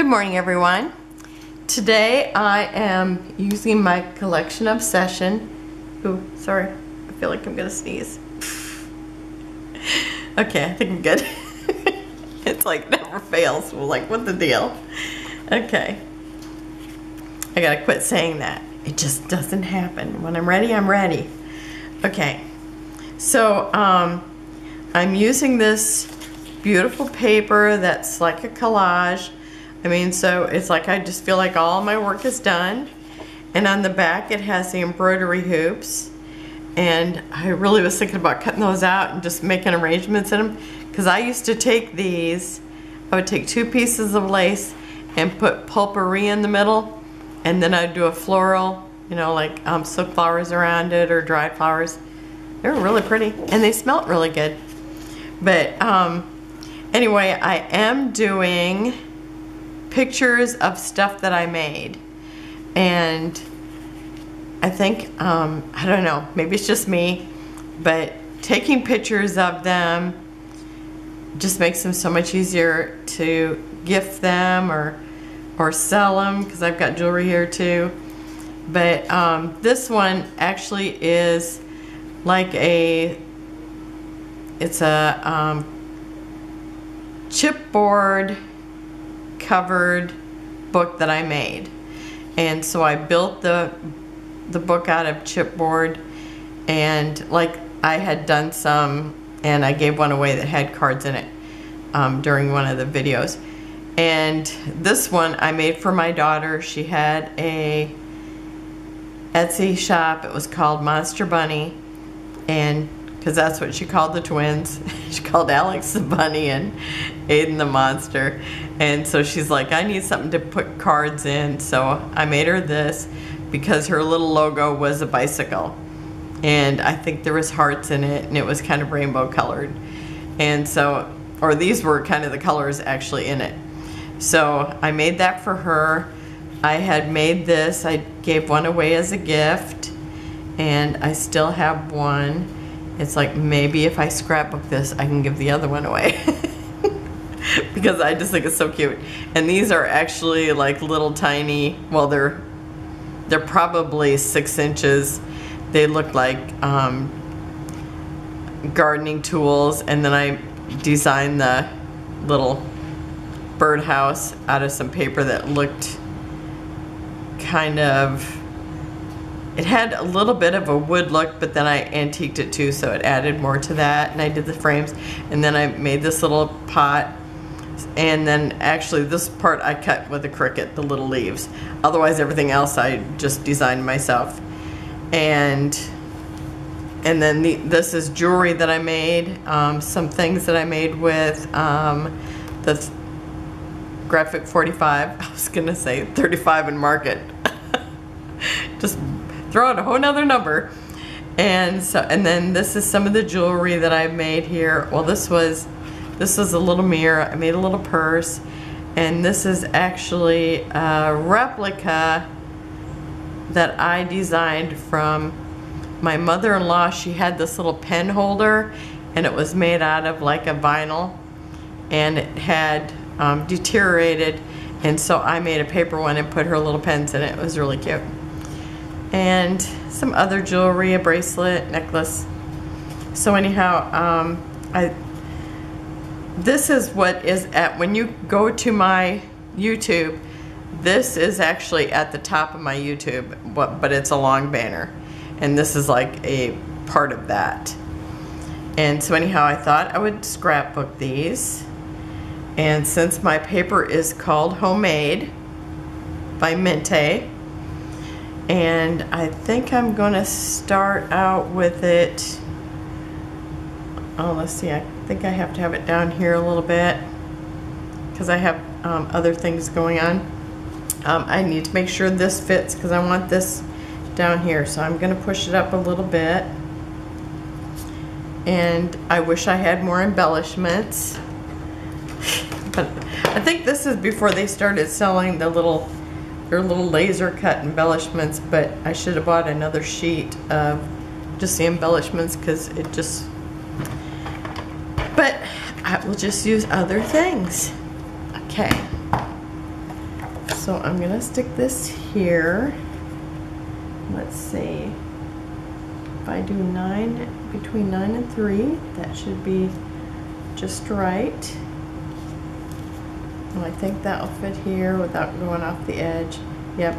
morning, everyone. Today I am using my collection obsession. Ooh, sorry. I feel like I'm gonna sneeze. Okay, I think I'm good. It's like never fails. We're like, what the deal? Okay. I gotta quit saying that. It just doesn't happen. When I'm ready, I'm ready. Okay. So, I'm using this beautiful paper that's like a collage. I mean, so it's like I just feel like all my work is done. And on the back it has the embroidery hoops. And I really was thinking about cutting those out and just making arrangements in them. Because I used to take these, I would take 2 pieces of lace and put pulpery in the middle. And then I'd do a floral, you know, like silk flowers around it or dried flowers. They were really pretty and they smelled really good. But anyway, I am doing pictures of stuff that I made, and I think I don't know, maybe it's just me, but taking pictures of them just makes them so much easier to gift them or sell them, because I've got jewelry here too. But this one actually is like it's a chipboard covered book that I made. And so I built the book out of chipboard, and like I had done some, and I gave one away that had cards in it during one of the videos. And this one I made for my daughter. She had a Etsy shop. It was called Monster Bunny, and because that's what she called the twins. She called Alex the bunny and Aiden the monster. And so she's like, I need something to put cards in. So I made her this because her little logo was a bicycle. And I think there was hearts in it, and it was kind of rainbow colored. And so, or these were kind of the colors actually in it. So I made that for her. I had made this, I gave one away as a gift, and I still have one. It's like, maybe if I scrapbook this, I can give the other one away. Because I just think it's so cute. And these are actually like little tiny, well, they're probably 6 inches. They look like gardening tools. And then I designed the little birdhouse out of some paper that looked kind of, it had a little bit of a wood look, but then I antiqued it too, so it added more to that. And I did the frames, and then I made this little pot, and then actually this part I cut with a Cricut, the little leaves. Otherwise everything else I just designed myself. And then this is jewelry that I made, some things that I made with the graphic 45. I was gonna say 35 and mark it. Just throw out a whole nother number. And so, and then this is some of the jewelry that I've made here. Well, this was a little mirror. I made a little purse, and this is actually a replica that I designed from my mother-in-law. She had this little pen holder, and it was made out of like a vinyl, and it had deteriorated, and so I made a paper one and put her little pens in it. It was really cute. And some other jewelry, a bracelet, necklace. So anyhow, this is what is at, when you go to my YouTube, this is actually at the top of my YouTube, but it's a long banner. And this is like a part of that. And so anyhow, I thought I would scrapbook these. And since my paper is called Homemade by Mintay, and I think I'm gonna start out with it. Oh, let's see, I think I have to have it down here a little bit because I have other things going on. I need to make sure this fits because I want this down here, so I'm gonna push it up a little bit. And I wish I had more embellishments, but I think this is before they started selling their little laser cut embellishments, but I should have bought another sheet of just the embellishments because it just, but I will just use other things. Okay. So I'm gonna stick this here. Let's see. If I do 9, between 9 and 3, that should be just right. And I think that'll fit here without going off the edge. Yep.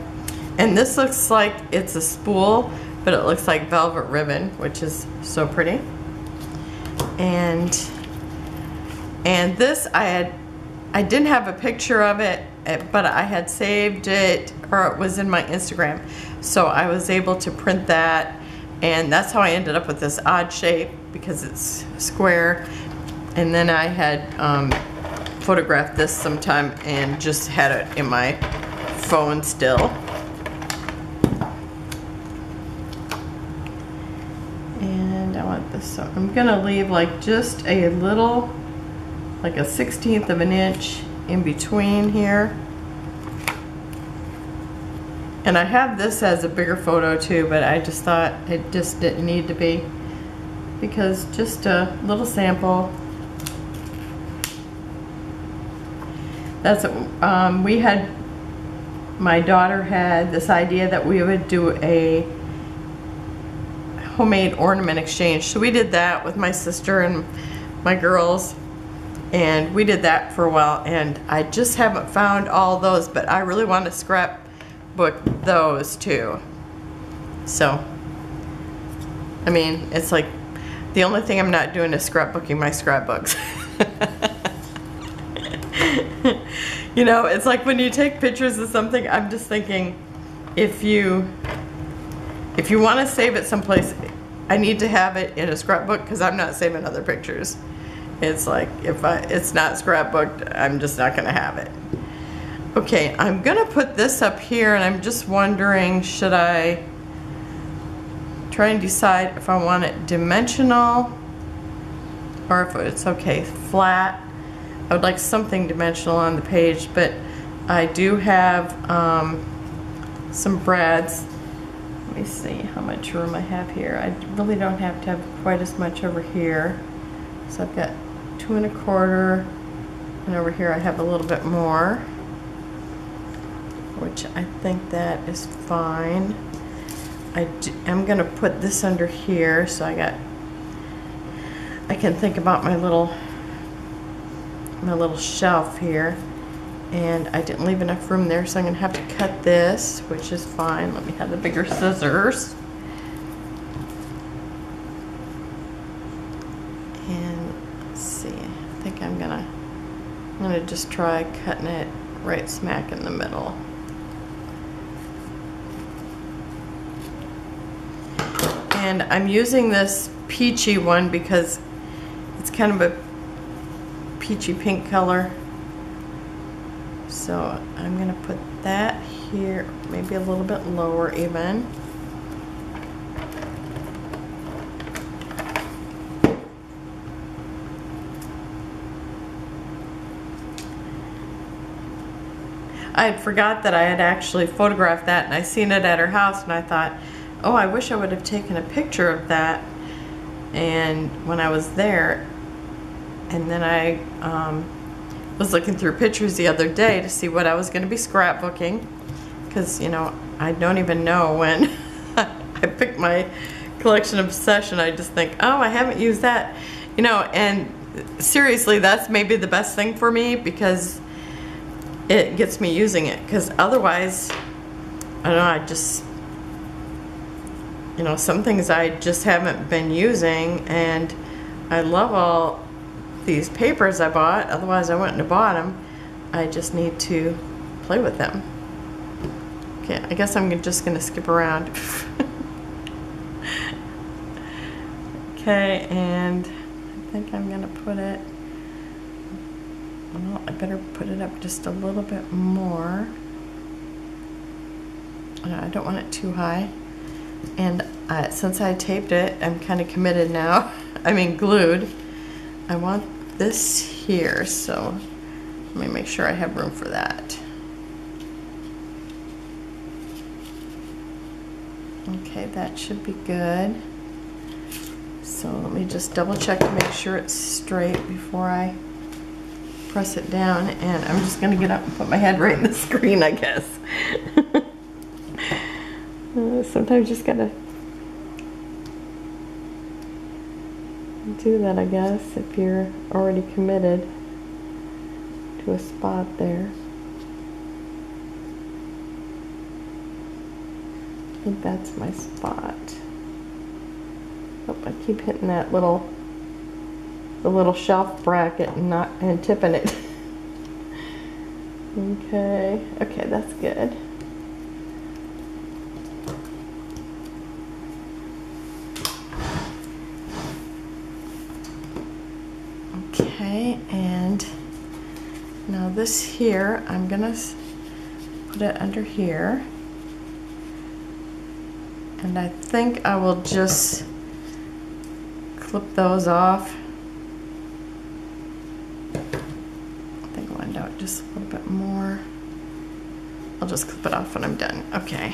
And this looks like it's a spool, but it looks like velvet ribbon, which is so pretty. And this I didn't have a picture of it, but I had saved it, or it was in my Instagram. So I was able to print that, and that's how I ended up with this odd shape, because it's square. And then I had photographed this sometime and just had it in my phone still. And I want this, so I'm gonna leave like just a little, like a 1/16 of an inch in between here. And I have this as a bigger photo too, but I just thought it just didn't need to be, because just a little sample. That's we had, my daughter had this idea that we would do a homemade ornament exchange. So we did that with my sister and my girls, and we did that for a while, and I just haven't found all those, but I really want to scrapbook those too. So, I mean, it's like the only thing I'm not doing is scrapbooking my scrapbooks. You know, it's like when you take pictures of something, I'm just thinking, if you want to save it someplace, I need to have it in a scrapbook, because I'm not saving other pictures. It's like, if it's not scrapbooked, I'm just not going to have it. Okay, I'm going to put this up here, and I'm just wondering, should I try and decide if I want it dimensional or if it's okay flat. I would like something dimensional on the page, but I do have some brads. Let me see how much room I have here. I really don't have to have quite as much over here. So I've got 2 1/4, and over here I have a little bit more, which I think that is fine. I'm gonna put this under here, so I can think about my little shelf here, and I didn't leave enough room there, so I'm gonna have to cut this, which is fine. Let me have the bigger scissors. And let's see, I think I'm gonna just try cutting it right smack in the middle. And I'm using this peachy one because it's kind of a peachy pink color. So I'm gonna put that here, maybe a little bit lower even. I had forgot that I had actually photographed that, and I seen it at her house, and I thought, oh, I wish I would have taken a picture of that. And when I was there, and then I was looking through pictures the other day to see what I was going to be scrapbooking, because, you know, I don't even know when I picked my collection obsession. I just think, oh, I haven't used that, you know. And seriously, that's maybe the best thing for me, because it gets me using it, because otherwise, I don't know, I just, you know, some things I just haven't been using, and I love all these papers I bought, otherwise I wouldn't have bought them. I just need to play with them. Okay, I guess I'm just gonna skip around. Okay, and I think I'm gonna put it, well, I better put it up just a little bit more. I don't want it too high. And since I taped it, I'm kind of committed now. I mean glued. I want this here, so let me make sure I have room for that. Okay, that should be good. So let me just double check to make sure it's straight before I press it down, and I'm just gonna get up and put my head right in the screen, I guess. Sometimes you just gotta do that, I guess, if you're already committed to a spot there. I think that's my spot. Oh, I keep hitting that the little shelf bracket and tipping it. Okay, that's good. Okay, and now this here, I'm gonna put it under here. And I think I will just clip those off. I think I'll wind out just a little bit more. I'll just clip it off when I'm done. Okay.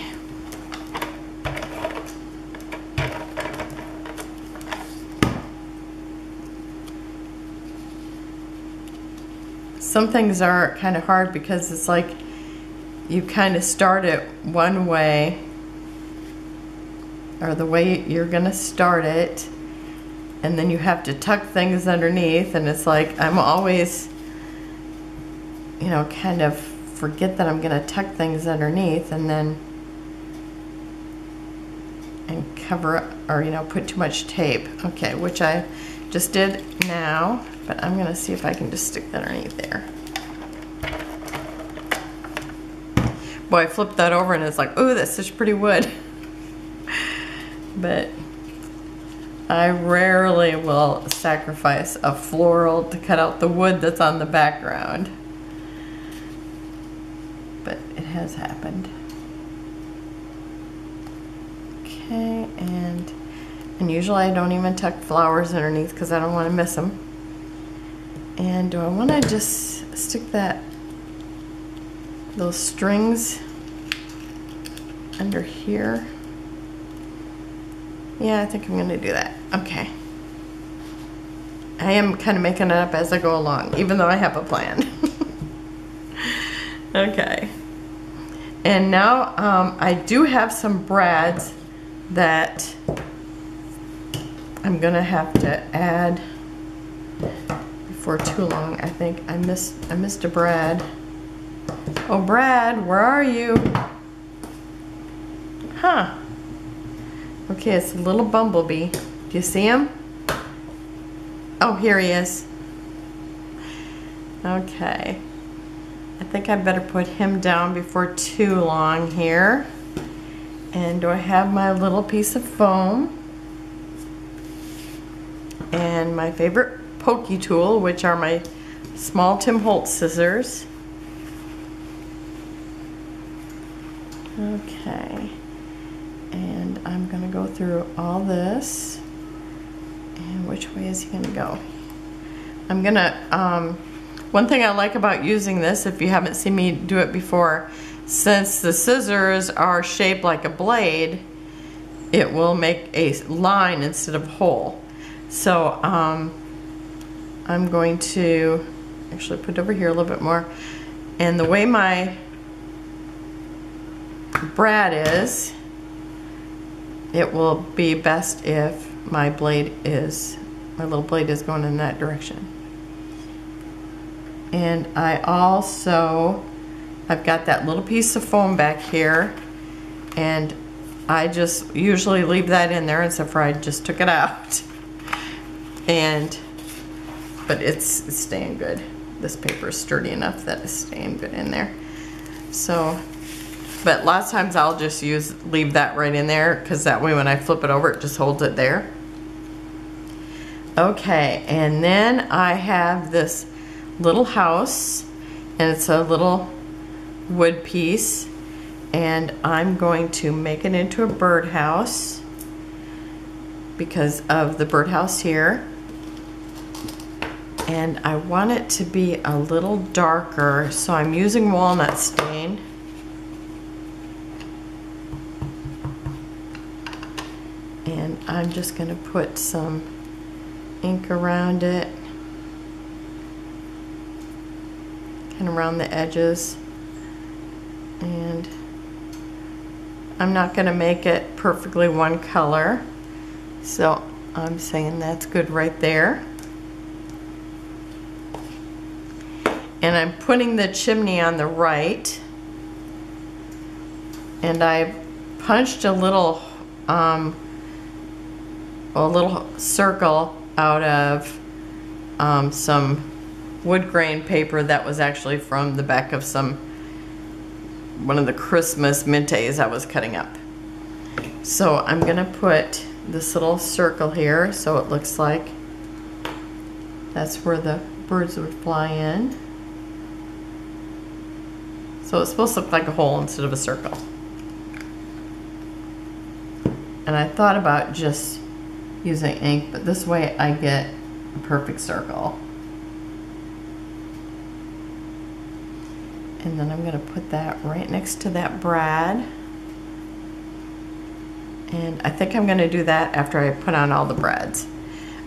Some things are kind of hard because it's like you kind of start it one way, or the way you're gonna start it, and then you have to tuck things underneath, and it's like I'm always, you know, kind of forget that I'm gonna tuck things underneath and cover up, or you know, put too much tape. Okay, which I just did now, but I'm gonna see if I can just stick that underneath there. Boy, I flipped that over and it's like, oh, that's such pretty wood. But I rarely will sacrifice a floral to cut out the wood that's on the background. But it has happened. Okay, and usually I don't even tuck flowers underneath because I don't want to miss them. And do I want to just stick those strings under here? Yeah, I think I'm going to do that. Okay. I am kind of making it up as I go along, even though I have a plan. Okay. And now I do have some brads that I'm going to have to add before too long. I think I missed a brad. Oh, Brad, where are you? Huh. Okay, it's a little bumblebee. Do you see him? Oh, here he is. Okay. I think I better put him down before too long here. And do I have my little piece of foam? And my favorite pokey tool, which are my small Tim Holtz scissors. Okay. And I'm going to go through all this. And which way is he going to go? I'm going to, one thing I like about using this, if you haven't seen me do it before, since the scissors are shaped like a blade, it will make a line instead of a hole. So I'm going to actually put it over here a little bit more. And the way my brad is, it will be best if my little blade is going in that direction. And I've got that little piece of foam back here, and I just usually leave that in there, except for I just took it out. But it's staying good. This paper is sturdy enough that it's staying good in there. So, but lots of times I'll just leave that right in there, because that way when I flip it over, it just holds it there. Okay, and then I have this little house, and it's a little wood piece, and I'm going to make it into a birdhouse because of the birdhouse here. And I want it to be a little darker, so I'm using walnut stain. And I'm just going to put some ink around it. working around the edges. And I'm not going to make it perfectly one color, so I'm saying that's good right there. And I'm putting the chimney on the right, and I punched a little circle out of some wood grain paper that was actually from the back of one of the Christmas Mintays I was cutting up. So I'm gonna put this little circle here so it looks like that's where the birds would fly in. So it's supposed to look like a hole instead of a circle. And I thought about just using ink, but this way I get a perfect circle. And then I'm going to put that right next to that brad. And I think I'm going to do that after I put on all the brads.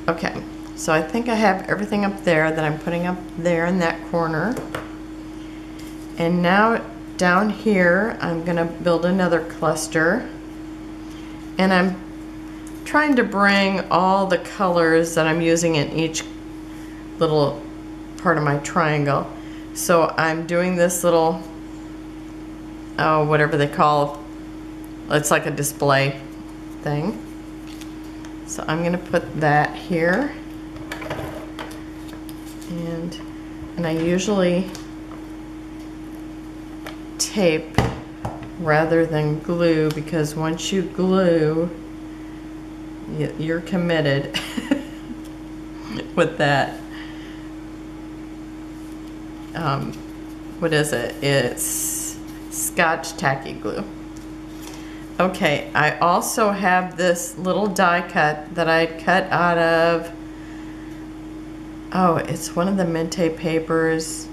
Okay, so I think I have everything up there that I'm putting up there in that corner. And now down here, I'm going to build another cluster. And I'm trying to bring all the colors that I'm using in each little part of my triangle. So I'm doing this little, whatever they call, it's like a display thing. So I'm gonna put that here. And I usually tape rather than glue, because once you glue, you're committed with that. What is it? It's Scotch tacky glue. Okay, I also have this little die cut that I cut out of, it's one of the Mintay papers.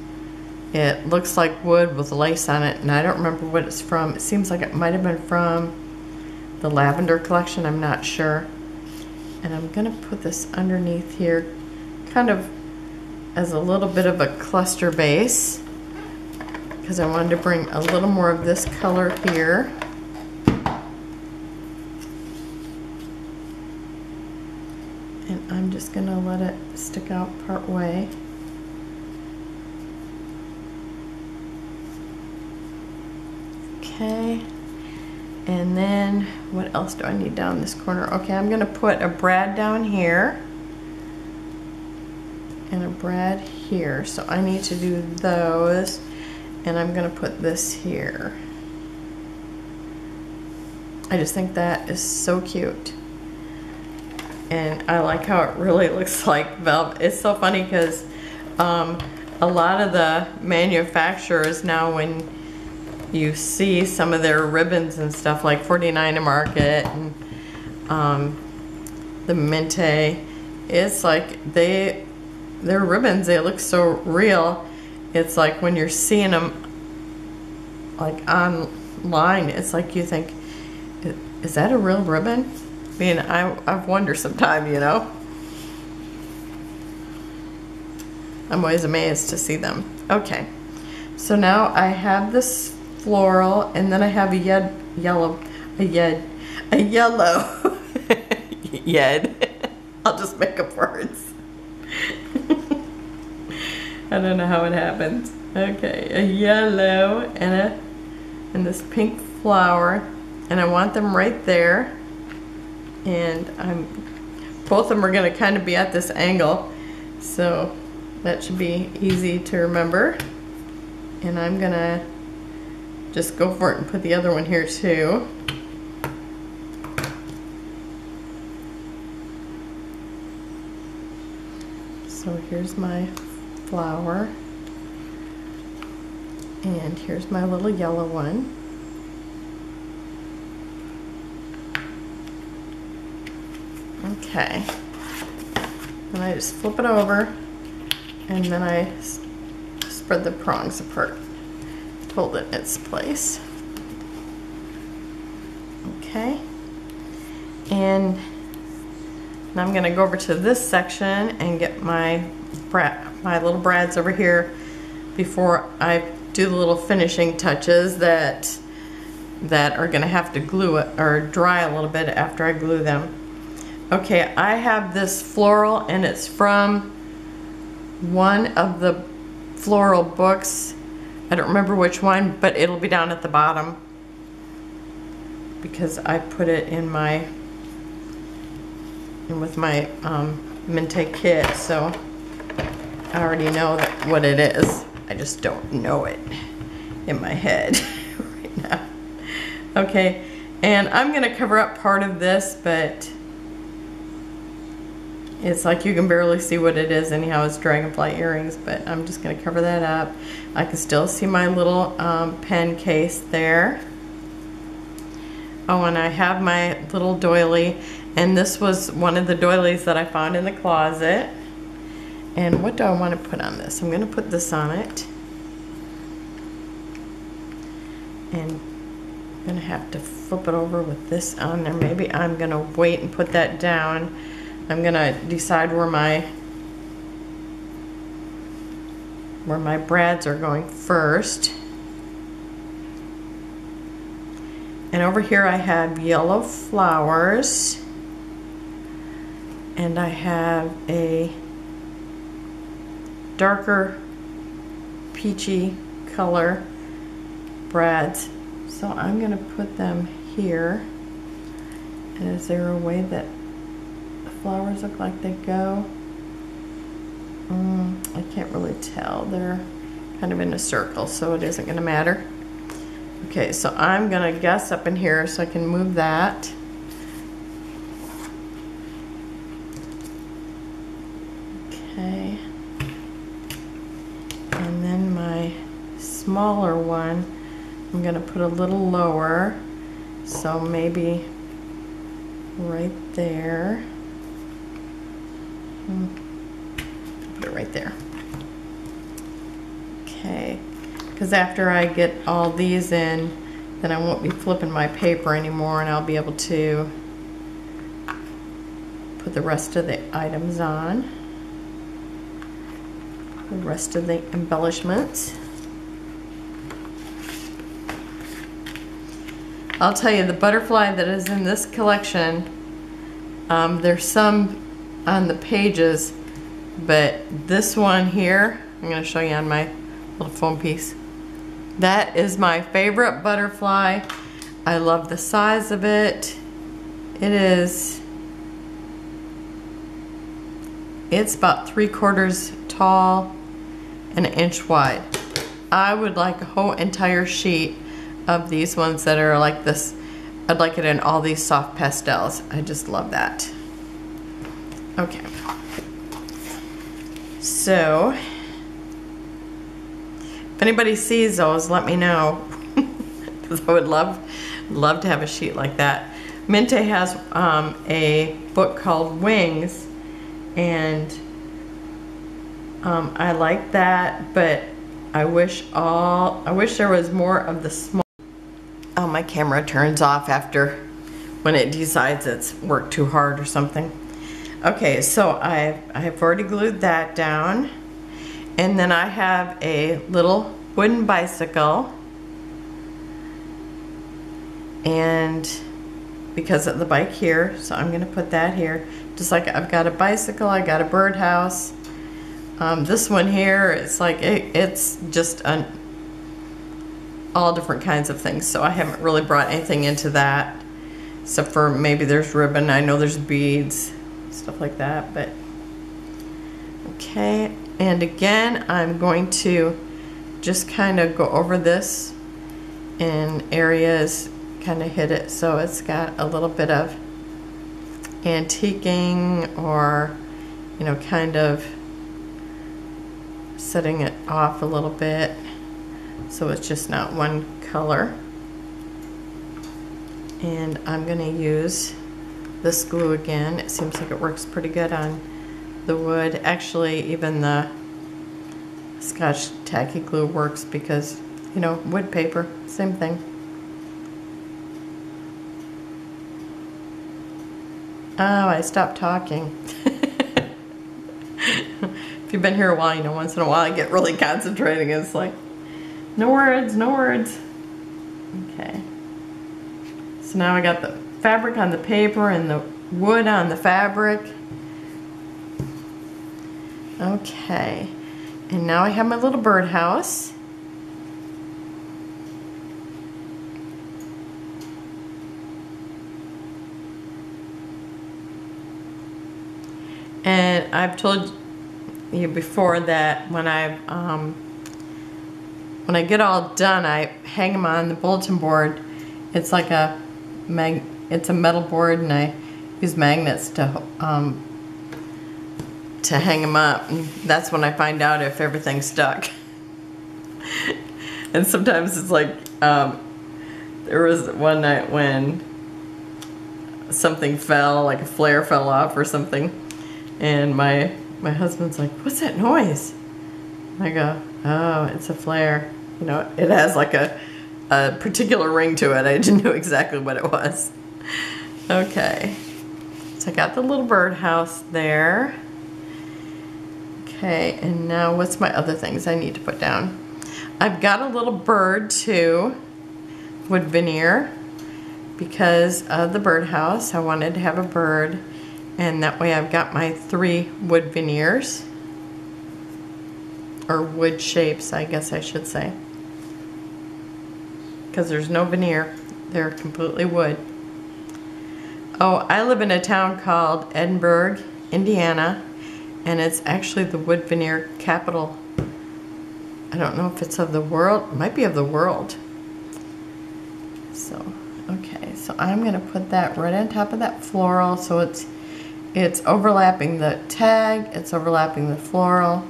It looks like wood with lace on it, and I don't remember what it's from. It seems like it might have been from the Lavender collection, I'm not sure. And I'm gonna put this underneath here, kind of as a little bit of a cluster base, because I wanted to bring a little more of this color here. And I'm just gonna let it stick out part way. Okay, and then what else do I need down this corner? Okay, I'm gonna put a brad down here and a brad here. So I need to do those, and I'm gonna put this here. I just think that is so cute. And I like how it really looks like velvet. It's so funny because a lot of the manufacturers now, when you see some of their ribbons and stuff like 49 to Market and the Mintay, it's like their ribbons, they look so real. It's like when you're seeing them like online, it's like you think, is that a real ribbon? I mean, I've wondered sometimes, you know. I'm always amazed to see them. Okay, so now I have this floral, and then I have a yellow yed. I'll just make up words. I don't know how it happens. Okay, a yellow and this pink flower, and I want them right there. And both of them are going to kind of be at this angle, so that should be easy to remember. And I'm going to just go for it and put the other one here too. So here's my flower, and here's my little yellow one. Okay, and I just flip it over, and then I spread the prongs apart, hold it in its place. Okay, and now I'm going to go over to this section and get my little brads over here. before I do the little finishing touches that are gonna have to glue it or dry a little bit after I glue them. Okay, I have this floral and it's from one of the floral books. I don't remember which one, but it'll be down at the bottom because I put it in with my Mintay kit, so I already know what it is. I just don't know it in my head right now. Okay, and I'm gonna cover up part of this, but it's like you can barely see what it is anyhow. It's dragonfly earrings, but I'm just gonna cover that up. I can still see my little pen case there. Oh, and I have my little doily, and this was one of the doilies that I found in the closet. And what do I want to put on this? I'm gonna put this on it. And I'm gonna have to flip it over with this on there. Maybe I'm gonna wait and put that down. I'm gonna decide where my brads are going first. And over here I have yellow flowers, and I have a darker peachy color brads. So I'm gonna put them here. And is there a way that the flowers look like they go? I can't really tell. They're kind of in a circle, so it isn't gonna matter. Okay, so I'm gonna guess up in here so I can move that. Okay. And then my smaller one, I'm gonna put a little lower, so maybe right there. Put it right there. Okay, because after I get all these in, then I won't be flipping my paper anymore, and I'll be able to put the rest of the items on, the rest of the embellishments. I'll tell you, the butterfly that is in this collection, there's some on the pages, but this one here, I'm going to show you on my little foam piece. That is my favorite butterfly. I love the size of it. It's about 3/4 tall and 1 inch wide. I would like a whole entire sheet of these ones that are like this. I'd like it in all these soft pastels. I just love that. Okay. So, if anybody sees those, let me know, because I would love to have a sheet like that. Mintay has a book called Wings, and I like that, but I wish there was more of the small. Oh, my camera turns off after when it decides it's worked too hard or something. Okay, so I've already glued that down. And then I have a little wooden bicycle. And because of the bike here, so I'm gonna put that here. Just like I've got a bicycle, I got a birdhouse. This one here, it's like, it's just all different kinds of things. So I haven't really brought anything into that, except for maybe there's ribbon. I know there's beads, stuff like that, but okay. And again, I'm going to just kind of go over this in areas, kind of hit it so it's got a little bit of antiquing, or, you know, kind of setting it off a little bit so it's just not one color. And I'm going to use this glue again. It seems like it works pretty good on the wood. Actually, even the Scotch tacky glue works because, you know, wood paper, same thing. Oh, I stopped talking. If you've been here a while, you know, once in a while I get really concentrating. It's like, no words, no words. Okay. So now I got the fabric on the paper and the wood on the fabric. Okay. And now I have my little birdhouse. And I've told you before that when I get all done, I hang them on the bulletin board. It's like it's a metal board, and I use magnets to hang them up. And that's when I find out if everything's stuck. And sometimes it's like there was one night when something fell, like a flare fell off or something. And my husband's like, what's that noise? I go, oh, it's a flare. You know, it has like a particular ring to it. I didn't know exactly what it was. Okay. So I got the little birdhouse there. Okay, and now what's my other things I need to put down? I've got a little bird too, wood veneer, because of the birdhouse. I wanted to have a bird. And that way I've got my 3 wood veneers, or wood shapes, I guess I should say. Because there's no veneer, they're completely wood. Oh, I live in a town called Edinburgh, Indiana, and it's actually the wood veneer capital. I don't know if it's of the world, it might be of the world. So, okay, so I'm gonna put that right on top of that floral, so it's overlapping the tag, it's overlapping the floral.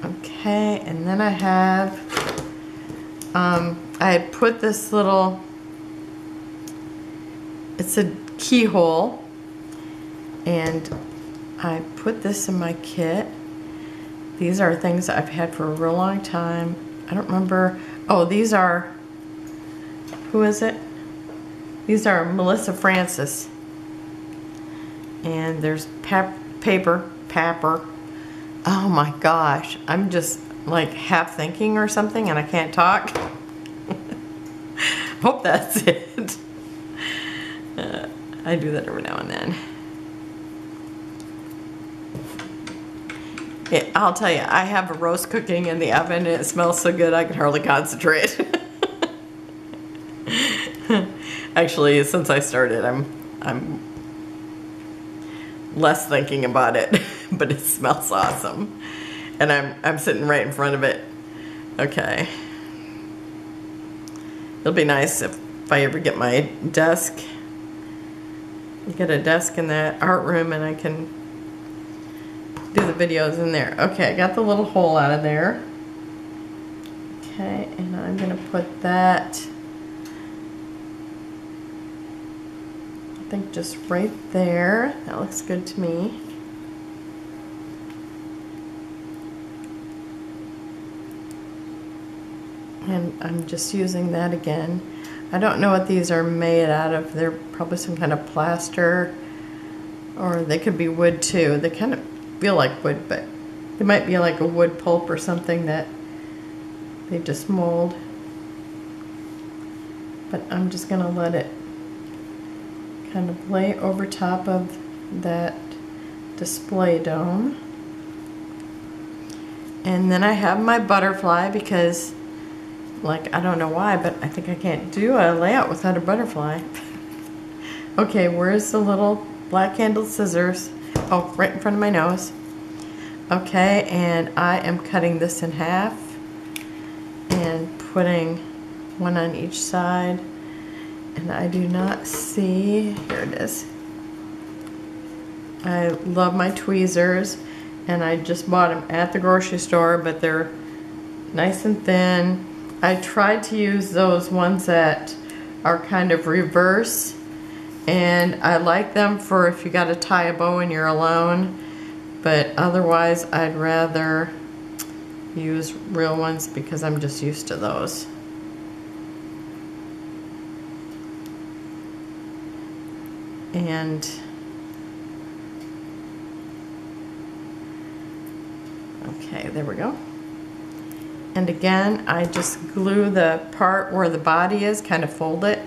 Okay, and then I have, I put this little, it's a keyhole, and I put this in my kit. These are things I've had for a real long time. I don't remember, oh, these are, who is it? These are Melissa Francis. And there's paper. Oh my gosh, I'm just like half thinking or something and I can't talk. Hope that's it. I do that every now and then. Yeah, I'll tell you, I have a roast cooking in the oven and it smells so good I can hardly concentrate. Actually, since I started, I'm less thinking about it, but it smells awesome. And I'm sitting right in front of it. Okay. It'll be nice if I ever get my desk, get a desk in that art room and I can do the videos in there. Okay, I got the little hole out of there. Okay, and I'm gonna put that, I think just right there. That looks good to me. And I'm just using that again. I don't know what these are made out of. They're probably some kind of plaster, or they could be wood too. They kind of feel like wood, but they might be like a wood pulp or something that they just mold. But I'm just gonna let it kind of lay over top of that display dome. And then I have my butterfly because, like, I don't know why, but I think I can't do a layout without a butterfly. Okay, where's the little black handled scissors? Oh, right in front of my nose. Okay, and I am cutting this in half and putting one on each side. And I do not see, here it is. I love my tweezers, and I just bought them at the grocery store, but they're nice and thin. I tried to use those ones that are kind of reverse, and I like them for if you got to tie a bow and you're alone, but otherwise I'd rather use real ones because I'm just used to those. And Okay, there we go. And again, I just glue the part where the body is, kind of fold it.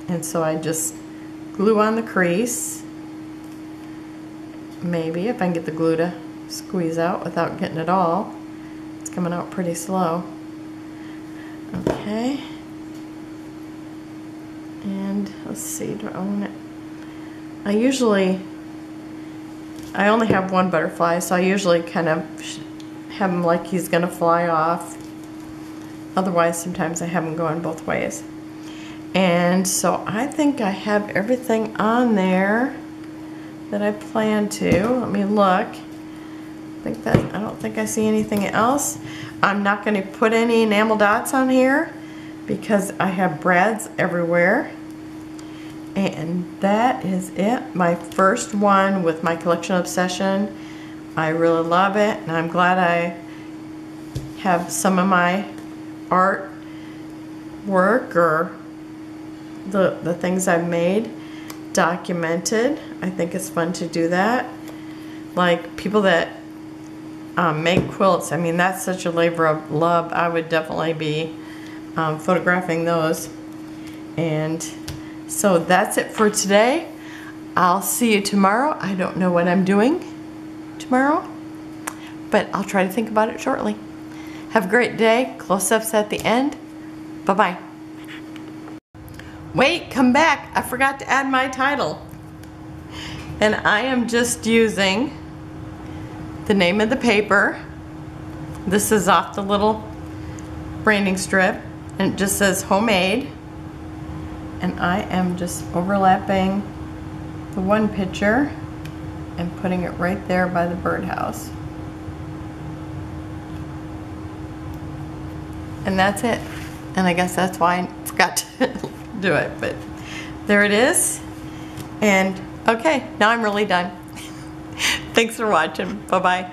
And so I just glue on the crease. Maybe if I can get the glue to squeeze out without getting it all. It's coming out pretty slow. Okay. And let's see, do I want it? I only have one butterfly, so I usually kind of have him like he's gonna fly off. Otherwise, sometimes I have him going both ways. And so I think I have everything on there that I plan to. Let me look. I don't think I see anything else. I'm not going to put any enamel dots on here because I have brads everywhere. And that is it. My first one with my collection obsession. I really love it, and I'm glad I have some of my art work or the things I've made documented. I think it's fun to do that. Like people that make quilts, I mean, that's such a labor of love. I would definitely be photographing those. And so that's it for today. I'll see you tomorrow. I don't know what I'm doing tomorrow, but I'll try to think about it shortly. Have a great day. Close-ups at the end. Bye-bye. Wait, come back. I forgot to add my title. And I am just using the name of the paper. This is off the little branding strip, and it just says homemade. And I am just overlapping the one picture and putting it right there by the birdhouse. And that's it. And I guess that's why I forgot to do it, but there it is. And okay, now I'm really done. Thanks for watching. Bye-bye.